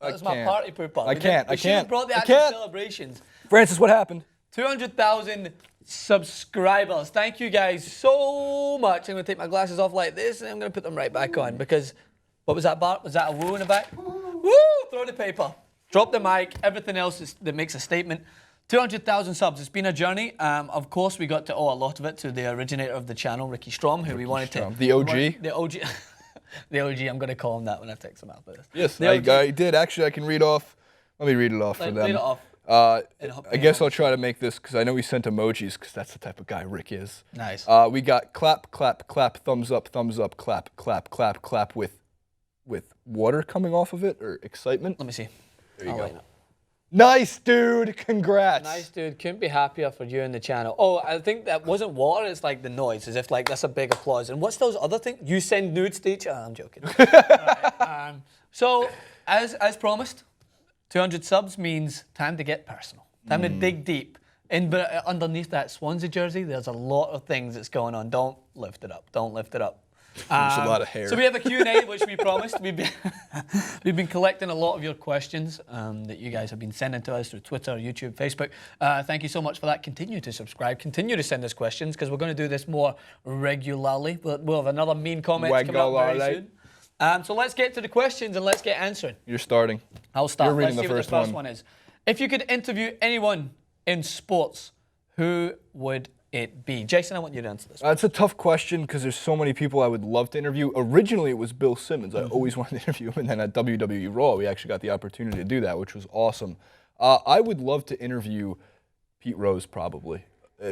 That was my party pooper. I can't. We should have brought the actual celebrations. Francis, what happened? 200,000 subscribers. Thank you guys so much. I'm going to take my glasses off like this and I'm going to put them right back on because, what was that, Bart? Was that a woo in the back? Woo! Throw the paper. Drop the mic. Everything else that makes a statement. 200,000 subs. It's been a journey. Of course, we got to owe a lot of it to the originator of the channel, Ricky Strom, who we wanted to... The OG? The OG. The OG. I'm going to call him that when I text him after this. Yes, I did. Actually, I can read off. Let me read it off for them. Read it off. I guess I'll try to make this, because I know he sent emojis, because that's the type of guy Rick is. Nice. We got clap, clap, clap, thumbs up, clap, clap, clap, clap with water coming off of it, or excitement. Let me see. There you go. Nice, dude. Congrats. Nice, dude. Couldn't be happier for you and the channel. Oh, I think that wasn't water. It's like the noise, as if like that's a big applause. And what's those other things? You send nudes to each other? I'm joking. Right, so, as promised, 200 subs means time to get personal. Time to dig deep. But underneath that Swansea jersey, there's a lot of things that's going on. Don't lift it up. Don't lift it up. There's a lot of hair. So we have a Q&A, which we promised. We've been collecting a lot of your questions that you guys have been sending to us through Twitter, YouTube, Facebook. Thank you so much for that. Continue to subscribe. Continue to send us questions, because we're going to do this more regularly. We'll have another mean comment coming up very soon. So let's get to the questions and let's get answering. You're starting. I'll start. You're reading let's see what the first one is. If you could interview anyone in sports, who would it be? Jason, I want you to answer this. It's a tough question because there's so many people I would love to interview. Originally, it was Bill Simmons. I always wanted to interview him, and then at WWE Raw, we actually got the opportunity to do that, which was awesome. I would love to interview Pete Rose, probably.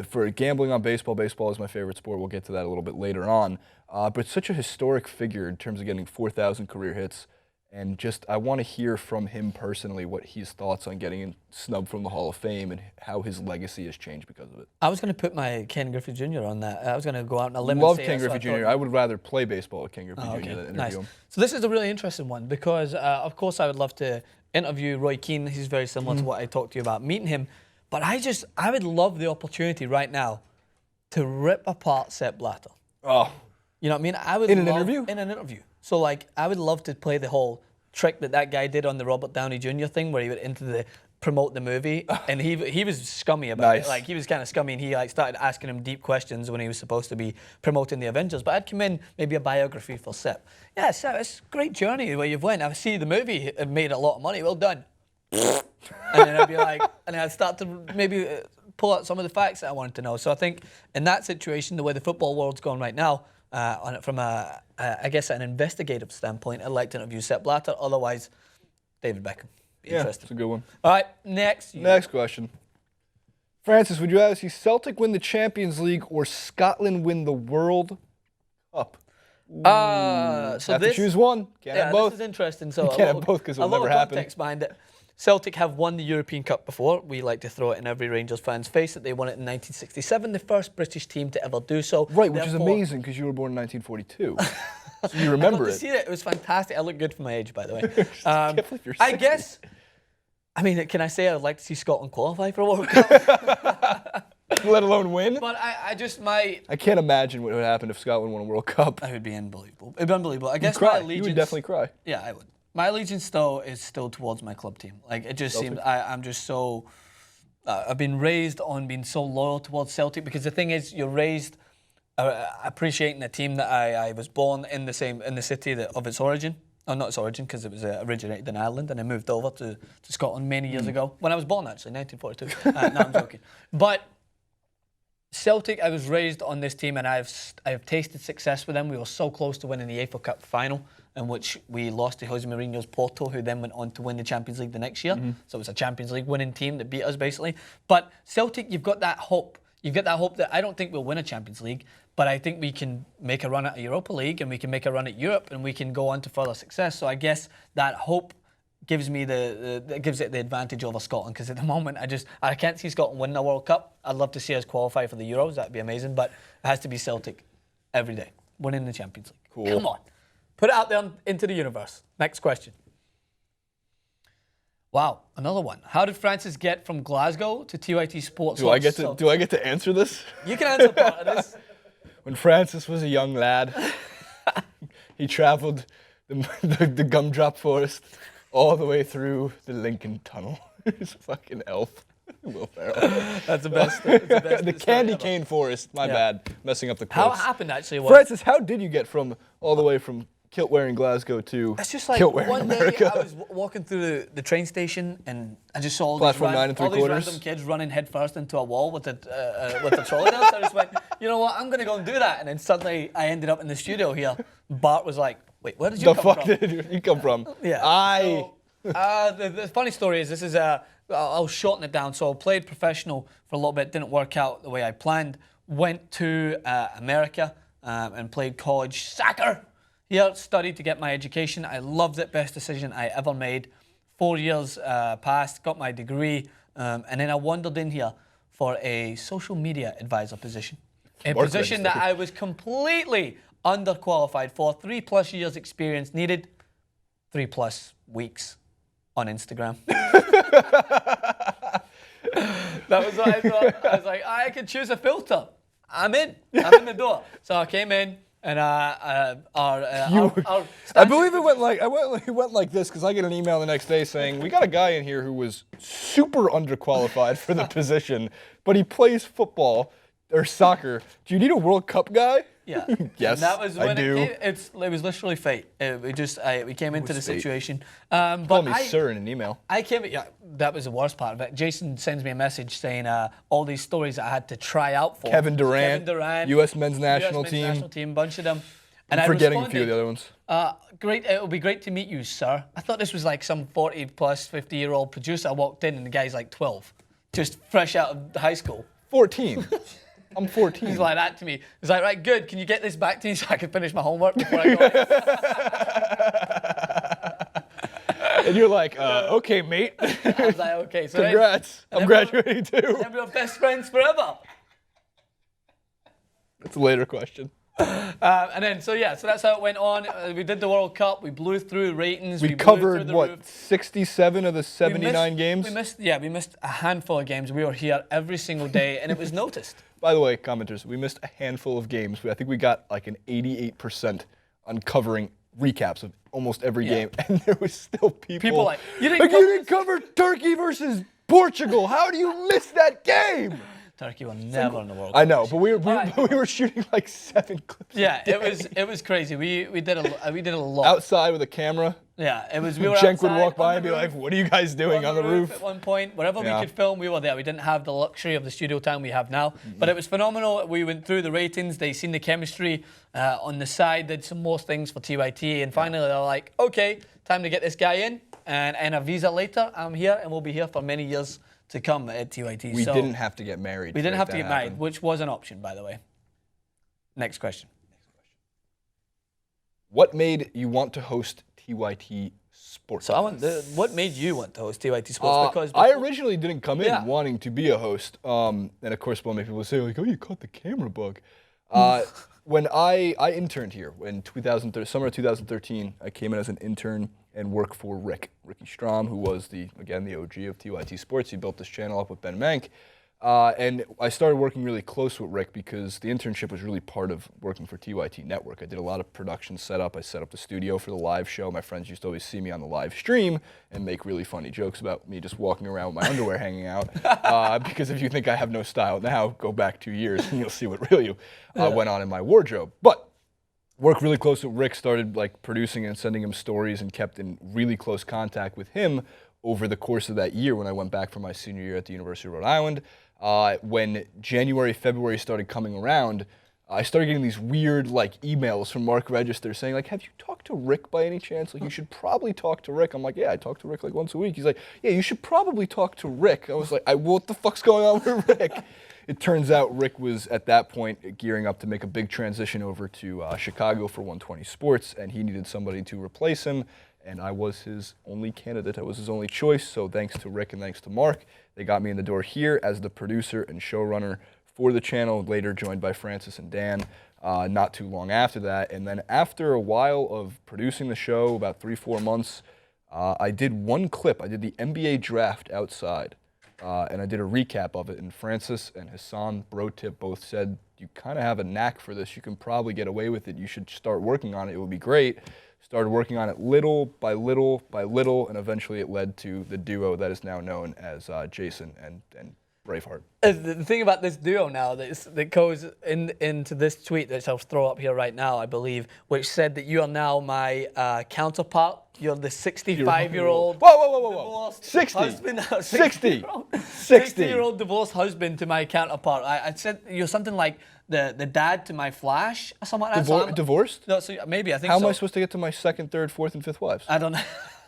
For gambling on baseball, baseball is my favorite sport. We'll get to that a little bit later on. But such a historic figure in terms of getting 4,000 career hits. And just, I want to hear from him personally what his thoughts on getting snubbed from the Hall of Fame and how his legacy has changed because of it. I was going to put my Ken Griffey Jr. on that. I was going to go out on a limb. Love Ken Griffey Jr. I would rather play baseball with Ken Griffey Jr. than interview him. So this is a really interesting one because, of course, I would love to interview Roy Keane. He's very similar to what I talked to you about meeting him. But I would love the opportunity right now to rip apart Sepp Blatter. Oh. You know what I mean? I would in an interview? In an interview. So, like, I would love to play the whole trick that guy did on the Robert Downey Jr. thing, where he went promote the movie, and he was scummy about it. Like, he was kind of scummy, and he like started asking him deep questions when he was supposed to be promoting the Avengers. But I'd come in, maybe a biography for Sepp. Yeah, Sepp, it's a great journey where you've went. I see the movie made a lot of money. Well done. And then I'd be like, and then I'd start to maybe pull out some of the facts that I wanted to know. So I think in that situation, the way the football world's gone right now, from I guess an investigative standpoint, I'd like to interview Sepp Blatter. Otherwise, David Beckham. Yeah, that's a good one. All right, next. Next question. Francis, would you rather see Celtic win the Champions League or Scotland win the World Cup? So have to choose one. Can't have both. This is interesting. So you can't have both because it'll never happen. Context behind it. Celtic have won the European Cup before. We like to throw it in every Rangers fan's face that they won it in 1967, the first British team to ever do so. Right, which is amazing because you were born in 1942. So you remember it. See it was fantastic. I look good for my age, by the way. I guess, I mean, can I say I'd like to see Scotland qualify for a World Cup? Let alone win? But I just might. I can't imagine what would happen if Scotland won a World Cup. It would be unbelievable. It would be unbelievable. I guess my allegiance. You would definitely cry. Yeah, I would. My allegiance, though, is still towards my club team. Like, it just seems, I'm just so, I've been raised on being so loyal towards Celtic, because the thing is, you're raised appreciating a team that I was born in the city of its origin. Oh, not its origin, because it was originated in Ireland, and I moved over to Scotland many years ago. When I was born, actually, 1942. No, I'm joking. But Celtic, I was raised on this team, and I have tasted success with them. We were so close to winning the AFL Cup final, in which we lost to Jose Mourinho's Porto, who then went on to win the Champions League the next year. So it was a Champions League winning team that beat us, basically. But Celtic, you've got that hope. You've got that hope that I don't think we'll win a Champions League, but I think we can make a run at a Europa League, and we can make a run at Europe, and we can go on to further success. So I guess that hope gives me gives it the advantage over Scotland, because at the moment I can't see Scotland winning a World Cup. I'd love to see us qualify for the Euros. That'd be amazing, but it has to be Celtic every day, winning the Champions League. Cool. Come on. Put it out there into the universe. Next question. Wow, another one. How did Francis get from Glasgow to TYTSports? Do I get to answer this? You can answer part of this. When Francis was a young lad, He traveled the gumdrop forest all the way through the Lincoln Tunnel. He's a fucking elf. Will Ferrell. That's the best. The candy cane forest. My bad. Messing up the How quotes. it happened actually was... Francis, how did you get from all the way from kilt-wearing Glasgow to It's just like kilt-wearing one America? day I was walking through the train station and I just saw all these, Platform 9 all these 3/4. random kids running headfirst into a wall with a trolley down. So I just went, you know what, I'm going to go and do that. And then suddenly I ended up in the studio here. Bart was like, wait, where did you come from? The fuck did you come from? Yeah. The funny story is, this is I'll shorten it down. So I played professional for a little bit, didn't work out the way I planned. Went to America and played college soccer. Here, studied to get my education. I loved it, best decision I ever made. 4 years passed, got my degree, and then I wandered in here for a social media advisor position. A position that I was completely underqualified for. 3+ years experience needed, 3+ weeks on Instagram. That was what I thought. I was like, I can choose a filter. I'm in the door. So I came in, and I believe it went like this, because I get an email the next day saying, we got a guy in here who was super underqualified for the position, but he plays football or soccer. Do you need a World Cup guy? Yeah. Yes, and that was when I do. It was literally fate. We came into the situation. Call me sir in an email. That was the worst part of it. Jason sends me a message saying all these stories I had to try out for. Kevin Durant, U.S. men's national team, bunch of them. And I'm forgetting a few of the other ones. Great. It would be great to meet you, sir. I thought this was like some 40+, 50-year-old producer. I walked in and the guy's like 12, just fresh out of high school. 14. I'm 14. He's like that to me. He's like, right, good. Can you get this back to me so I can finish my homework before I go in? And you're like, okay, mate. I was like, okay. So congrats. I'm graduating too. And we're best friends forever. That's a later question. And then, so that's how it went on. We did the World Cup. We blew through ratings. We covered, what, 67 of the 79 games? We missed a handful of games. We were here every single day, and it was noticed. By the way, commenters, we missed a handful of games. I think we got like an 88% on covering recaps of almost every game, and there was still people like, you didn't cover Turkey versus Portugal. How do you miss that game? Turkey were never in the World Cup. I know, but we were shooting like 7 clips. Yeah, it was crazy. We did a lot outside with a camera. Yeah, it was. We were Cenk outside, would walk by and be like, "What are you guys doing on the roof?" At one point, wherever we could film, we were there. We didn't have the luxury of the studio time we have now, but it was phenomenal. We went through the ratings. They seen the chemistry on the side. Did some more things for TYT, and finally they're like, "Okay, time to get this guy in." And a visa later, I'm here, and we'll be here for many years to come at TYT. We didn't have to get married. We didn't have to get married, which was an option, by the way. Next question. What made you want to host TYT Sports? So what made you want to host TYT Sports? Because I originally didn't come in wanting to be a host, and of course, many people say like, "Oh, you caught the camera bug." When I interned here in summer of 2013, I came in as an intern and worked for Ricky Strom, who was the OG of TYT Sports. He built this channel up with Ben Mank. And I started working really close with Rick because the internship was really part of working for TYT Network. I did a lot of production setup. I set up the studio for the live show. My friends used to always see me on the live stream and make really funny jokes about me just walking around with my underwear hanging out. Because if you think I have no style now, go back 2 years and you'll see what really went on in my wardrobe. But worked really close with Rick, started like producing and sending him stories and kept in really close contact with him over the course of that year when I went back for my senior year at the University of Rhode Island. When January, February started coming around, I started getting these weird like emails from Mark Register saying like, "Have you talked to Rick by any chance? Like, you should probably talk to Rick." I'm like, "Yeah, I talk to Rick like once a week." He's like, "Yeah, you should probably talk to Rick." I was like, "What the fuck's going on with Rick?" It turns out Rick was at that point gearing up to make a big transition over to Chicago for 120 Sports, and he needed somebody to replace him. And I was his only candidate. I was his only choice. So thanks to Rick and thanks to Mark, they got me in the door here as the producer and showrunner for the channel, later joined by Francis and Dan not too long after that. And then after a while of producing the show, about 3-4 months, I did one clip. I did the NBA draft outside and I did a recap of it. And Francis and Hassan Brotip both said, you kind of have a knack for this. You can probably get away with it. You should start working on it. It would be great. Started working on it little by little by little, and eventually it led to the duo that is now known as Jason and Braveheart. The thing about this duo now that goes into this tweet that I'll throw up here right now, I believe, which said that you are now my counterpart. You're the 65-year-old. Whoa. 60. Husband, 60. 60-year-old divorced husband to my counterpart. I said you're something like the dad to my Flash or something like that. Divorced? No, so maybe I think. How so. am I supposed to get to my second, third, fourth, and fifth wives? I don't know.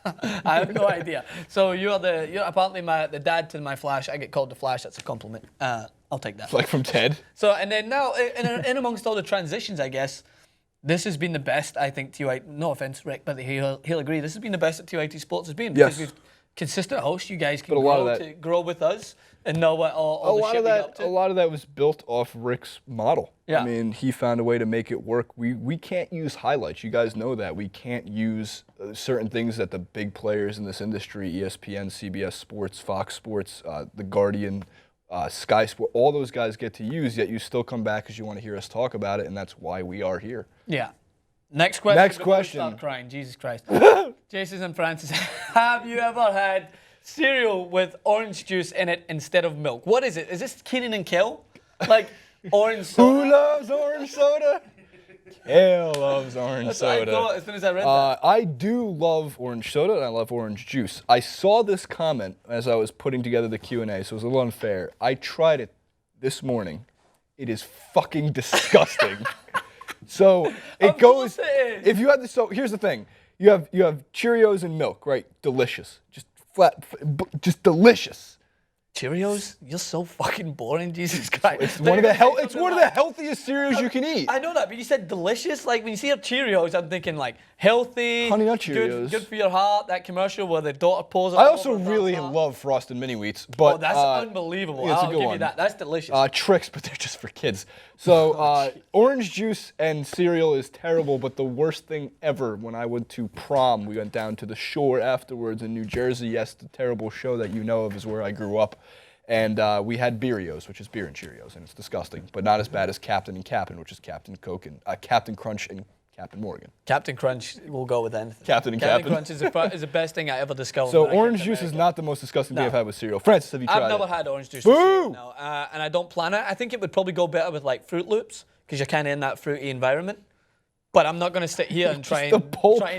I have no idea. So you're apparently the dad to my Flash. I get called the Flash. That's a compliment. I'll take that. Like from Ted. So and then now in amongst all the transitions, I guess this has been the best. I think TYT. No offense, Rick, but he'll agree. This has been the best that TYTSports has been because we've consistent hosts. You guys can grow with us and know what all the shit we get up to. A lot of that was built off Rick's model. Yeah. I mean, he found a way to make it work. We can't use highlights. You guys know that. We can't use certain things that the big players in this industry, ESPN, CBS Sports, Fox Sports, The Guardian, Sky Sport, all those guys get to use, yet you still come back because you want to hear us talk about it, and that's why we are here. Yeah. Next question. Next question. Start crying. Jesus Christ. Jason and Francis, have you ever had cereal with orange juice in it instead of milk? What is it? Is this Keenan and Kel? Like orange soda? Who loves orange soda? Kel loves orange soda. That's what I thought as soon as I read that. I do love orange soda, and I love orange juice. I saw this comment as I was putting together the Q&A, so it was a little unfair. I tried it this morning. It is fucking disgusting. So it goes. If you had this, so here's the thing: you have Cheerios and milk, right? Delicious, just just delicious. Cheerios? You're so fucking boring, Jesus Christ. It's one of the healthiest cereals you can eat. I know that, but you said delicious. Like when you see Cheerios, I'm thinking like healthy, Honey Nut Cheerios, good for your heart. That commercial where the daughter pulls. I also really love Frosted Mini Wheats, but that's unbelievable. Yeah, I'll give you that. That's delicious. Tricks, but they're just for kids. So orange juice and cereal is terrible, but the worst thing ever when I went to prom, we went down to the shore afterwards in New Jersey. Yes, the terrible show that you know of is where I grew up. And we had Beerios, which is beer and Cheerios, and it's disgusting, but not as bad as Captain and Cap'n, which is Captain Coke and Captain Crunch and Captain Morgan. Captain Crunch will go with anything. Captain Crunch is the best thing I ever discovered. So orange juice is not the most disgusting thing I've had with cereal. Francis, have you tried it? I've never had orange juice with cereal, no. And I don't plan it. I think it would probably go better with like Fruit Loops, because you're kind of in that fruity environment. But I'm not going to sit here and try and...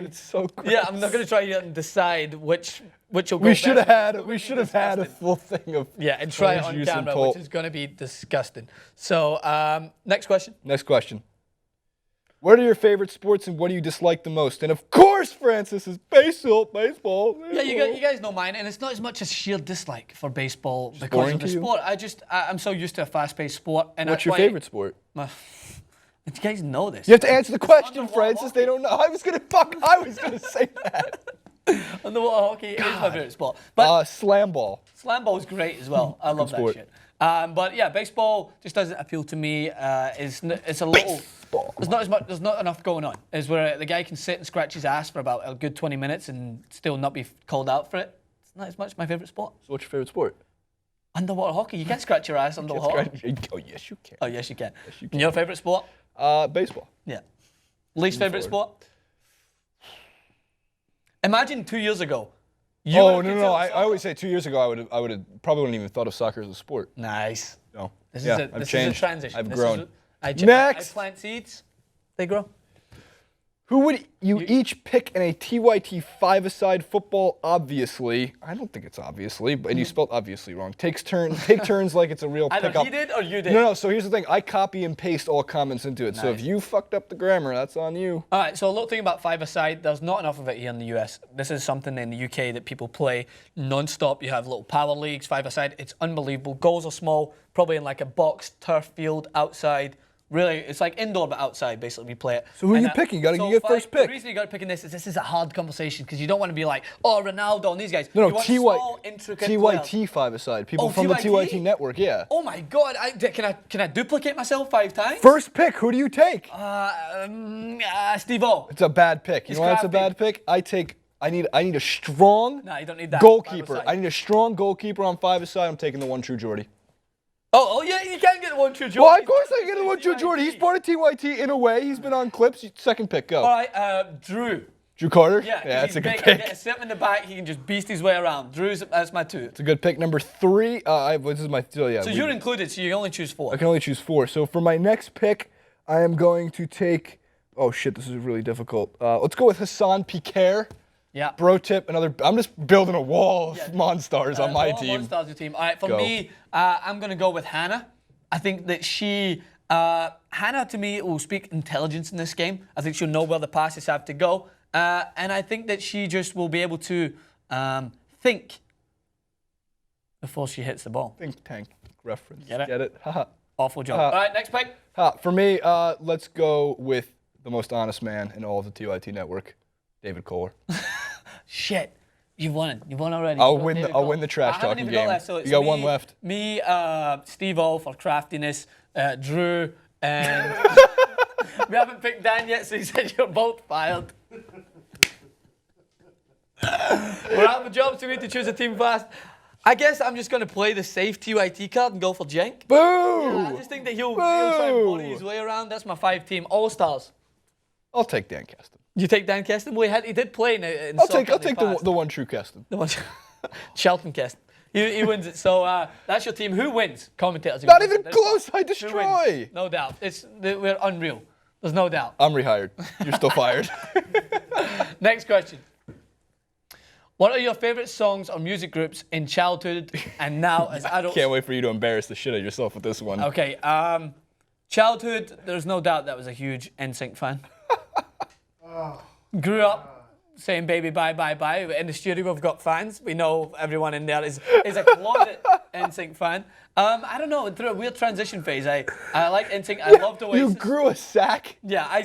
It's so gross. Yeah, I'm not going to try here and decide which will go We should have had a full thing of and try it on camera, which is going to be disgusting. So, next question. Next question. What are your favorite sports and what do you dislike the most? And of course, Francis is baseball. Yeah, you guys know mine, and it's not as much as sheer dislike for baseball because of the sport. I'm so used to a fast-paced sport. And what's your favorite sport? You guys know this. You have to answer the question, Francis. They don't know. I was gonna say that. Underwater hockey is my favorite sport. But slam ball. Slam ball is great as well. I love that shit. But yeah, baseball just doesn't appeal to me. It's a little. Baseball. There's not enough going on. Is where the guy can sit and scratch his ass for about a good 20 minutes and still not be called out for it. It's not as much my favorite sport. So what's your favorite sport? Underwater hockey. You can't scratch your ass underwater. Oh yes, you can. Oh yes, you can. Yes, you can. Your favorite sport? Baseball. Yeah. Least favorite sport? Imagine 2 years ago. No. I always say 2 years ago I would have probably wouldn't even thought of soccer as a sport. Nice. No. This is a transition. I've grown. Next. I plant seeds. They grow. Who would you each pick in a TYT five-a-side football? Obviously, I don't think it's obviously, and you spelled obviously wrong. Take turns like it's a real pickup. Either he did or you did. No. So here's the thing: I copy and paste all comments into it. Nice. So if you fucked up the grammar, that's on you. All right. So a little thing about five-a-side. There's not enough of it here in the US. This is something in the UK that people play non-stop. You have little power leagues, five-a-side. It's unbelievable. Goals are small, probably in like a boxed turf field outside. Really, it's like indoor but outside, basically, we play it. So who are you picking? You got to get first pick. The reason you got to pick in this is a hard conversation because you don't want to be like, oh, Ronaldo and these guys. No, TYT five-a-side. People from the TYT network, yeah. Oh my God, can I duplicate myself 5 times? First pick, who do you take? Steve-O. It's a bad pick. You know why it's a bad pick? I take I need a strong No, you don't need that. goalkeeper. I need a strong goalkeeper on 5-a-side. I'm taking the one true Geordie. Oh yeah, you can get the one true Geordie. Well, of course I can get the one true Geordie. He's part of TYT in a way. He's been on clips. Second pick, go. All right, Drew. Drew Carter? Yeah, that's a good big, pick. Get a step in the back, he can just beast his way around. That's my 2. It's a good pick. Number 3, this is my, yeah. So you're included, so you only choose 4. I can only choose 4. So for my next pick, I am going to take, oh shit, this is really difficult. Let's go with Hassan Piquer. Yeah. Bro tip, I'm just building a wall of Monstars on my team. Monstars your team. All right, for me, I'm going to go with Hannah. I think that Hannah to me will speak intelligence in this game. I think she'll know where the passes have to go. And I think that she just will be able to think before she hits the ball. Think tank reference. Get it? Get it? Haha. Awful job. All right, next pick. For me, let's go with the most honest man in all of the TYT network, David Kohler. Shit. You've won. You've won already. I'll win the trash talking game. Left, so you got one left. Me, Steve-O for craftiness, Drew, and we haven't picked Dan yet, so he said you're both fired. We're out of jobs, so we need to choose a team fast. I guess I'm just going to play the safe TYT card and go for Jenk. Boo! Yeah, I just think that he'll try and bully his way around. That's my 5-team All-Stars. I'll take Dan Keston. You take Dan Keston? Well, he did play in I'll take the one true Keston. The one, Shelton Keston. He wins it. So that's your team. Who wins? Commentators. Not even close. I destroy. No doubt. We're unreal. There's no doubt. I'm rehired. You're still fired. Next question. What are your favorite songs or music groups in childhood and now as adults? Can't wait for you to embarrass the shit out of yourself with this one. Okay. Childhood, there's no doubt that was a huge NSYNC fan. Grew up saying baby bye bye bye. In the studio we've got fans. We know everyone in there is a closet NSYNC fan. I don't know, through a weird transition phase. I like NSYNC. I loved Oasis. You grew a sack? Yeah, I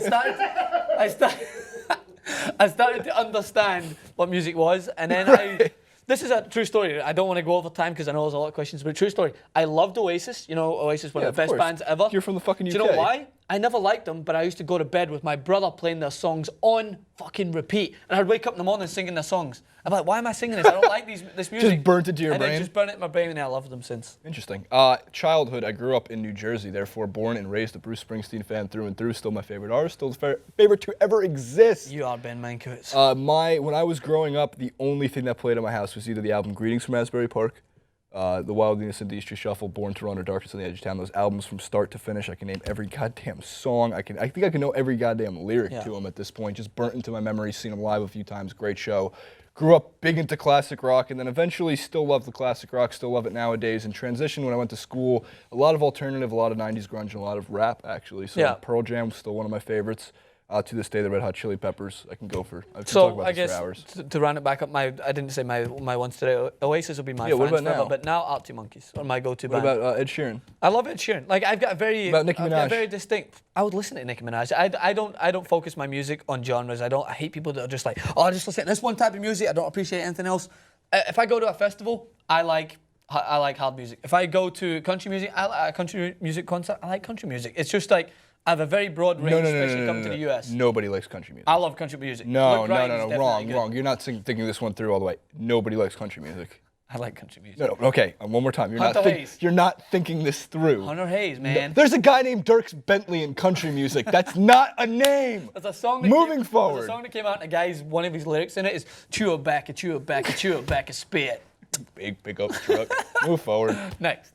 started to understand what music was, and then this is a true story. I don't want to go over time because I know there's a lot of questions, but true story. I loved Oasis. You know, Oasis, one of the best bands ever. You're from the fucking UK. Do you know why? I never liked them, but I used to go to bed with my brother playing their songs on fucking repeat. And I'd wake up in the morning singing their songs. I'm like, why am I singing this? I don't like this music. Just burnt it to your brain? And just burnt it in my brain, and I love them since. Interesting. Childhood, I grew up in New Jersey, therefore born and raised a Bruce Springsteen fan through and through. Still my favorite artist, still the favorite to ever exist. You are Ben Mankiewicz. When I was growing up, the only thing that played at my house was either the album Greetings from Asbury Park, The Wild Innocent D Street Shuffle, Born to Run, or Darkness on the Edge of Town. Those albums from start to finish, I can name every goddamn song. I think I can know every goddamn lyric to them at this point. Just burnt into my memory, seen them live a few times, great show. Grew up big into classic rock, and then eventually still love the classic rock, still love it nowadays. And transitioned when I went to school, a lot of alternative, a lot of 90s grunge, and a lot of rap, actually. So Pearl Jam was still one of my favorites. To this day, the Red Hot Chili Peppers, I can talk about this for hours. To round it back up, I didn't say my ones today. Oasis will be my what about forever, now? but now Arctic Monkeys are my go-to band. What about Ed Sheeran? I love Ed Sheeran. Like I've got a very, about Nicki Minaj? Got a very distinct. I would listen to Nicki Minaj. I don't focus my music on genres. I hate people that are just like, oh, I just listen to this one type of music. I don't appreciate anything else. If I go to a festival, I like hard music. If I go to country music, a country music concert, I like country music. It's just like I have a very broad range, especially coming to the US. Nobody likes country music. I love country music. No, wrong. You're not thinking this one through all the way. Nobody likes country music. I like country music. No, okay, one more time. You're not thinking this through. Hunter Hayes, man. There's a guy named Dierks Bentley in country music. That's not a name. There's a song Moving forward. There's a song that came out, and one of his lyrics in it is chew it back, spit. Big up truck. Move forward. Next.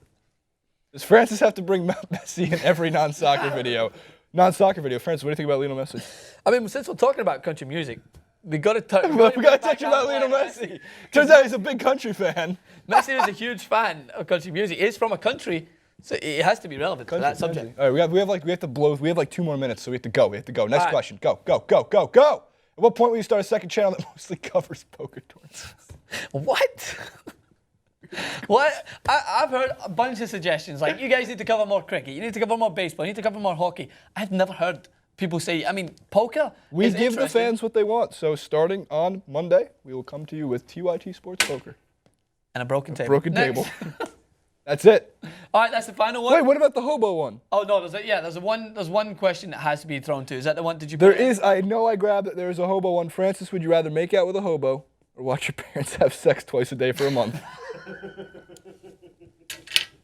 Does Francis have to bring Messi in every non-soccer video? Non-soccer video. Francis, what do you think about Lionel Messi? I mean, since we're talking about country music, we got to touch. We got to touch about Lionel Messi. Turns out he's a big country fan. Messi is a huge fan of country music. He's from a country, so it has to be relevant to that subject. All right, we have like 2 more minutes, so we have to go. Next question. Go. At what point will you start a second channel that mostly covers poker tournaments? What? What? I've heard a bunch of suggestions. Like, you guys need to cover more cricket. You need to cover more baseball. You need to cover more hockey. I've never heard people say, I mean, poker. We give the fans what they want. So starting on Monday, we will come to you with TYT Sports Poker. And a broken table. That's That's it. All right, that's the final one. Wait, what about the hobo one? Oh no, there's one question that has to be thrown to. Is that the one? Did you? There is. I know I grabbed it. There's a hobo one. Francis, would you rather make out with a hobo or watch your parents have sex twice a day for a month?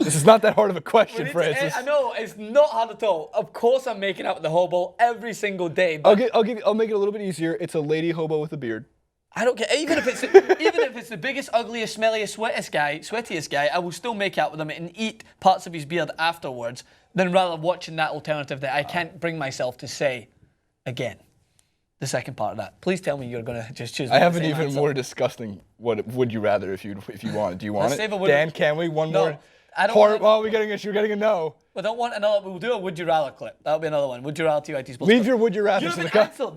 This is not that hard of a question, Francis. I know it's not hard at all. Of course, I'm making out with the hobo every single day. But I'll make it a little bit easier. It's a lady hobo with a beard. I don't care. Even if it's the biggest, ugliest, smelliest, sweatiest guy, I will still make out with him and eat parts of his beard afterwards, than rather watching that alternative that I can't bring myself to say again. The second part of that. Please tell me you're gonna just choose. I have an even more disgusting. What would you rather if you want? Do you want it? Dan, can we one more? I don't. Well, you're getting a no. I don't want another. We'll do a would you rather clip. That'll be another one. Would you rather TYTSports? Leave your would you rather. You haven't answered.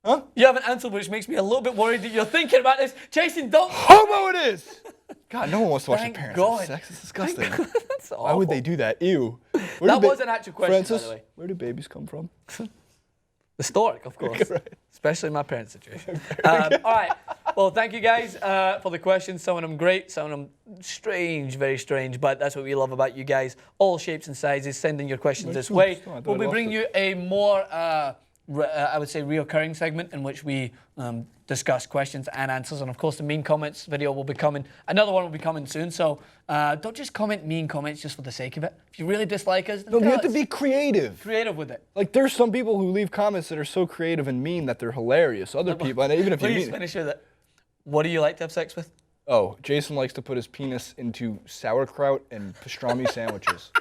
Huh? You haven't answered, which makes me a little bit worried that you're thinking about this. Jason, don't. Homo it is. God, no one wants to watch their parents have sex. It's disgusting. That's awful. Why would they do that? Ew. That was an actual question, Francis, by the way. Where do babies come from? The stork, of course. Right. Especially in my parents' situation. All right. Well, thank you guys for the questions. Some of them great, some of them strange, very strange, but that's what we love about you guys. All shapes and sizes. Send in your questions this way. We'll be bringing you a more, I would say, reoccurring segment in which we discuss questions and answers. And of course, the mean comments video will be coming. Another one will be coming soon. So don't just comment mean comments just for the sake of it. If you really dislike us, then no, you have to be creative. Creative with it. Like, there's some people who leave comments that are so creative and mean that they're hilarious. Other people, and even if you please finish with it. What do you like to have sex with? Oh, Jason likes to put his penis into sauerkraut and pastrami sandwiches.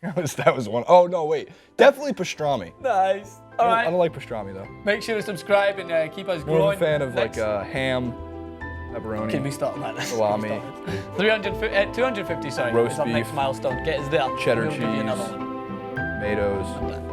That was one. Oh, no, wait. Definitely pastrami. Nice. All right. I don't like pastrami, though. Make sure to subscribe and keep us growing. More of a fan of, like, ham, pepperoni. Can we start on that? Salami. 250, sorry. Roast is our beef. next milestone. Get us there. Cheddar We'll give you cheese. another one. Tomatoes.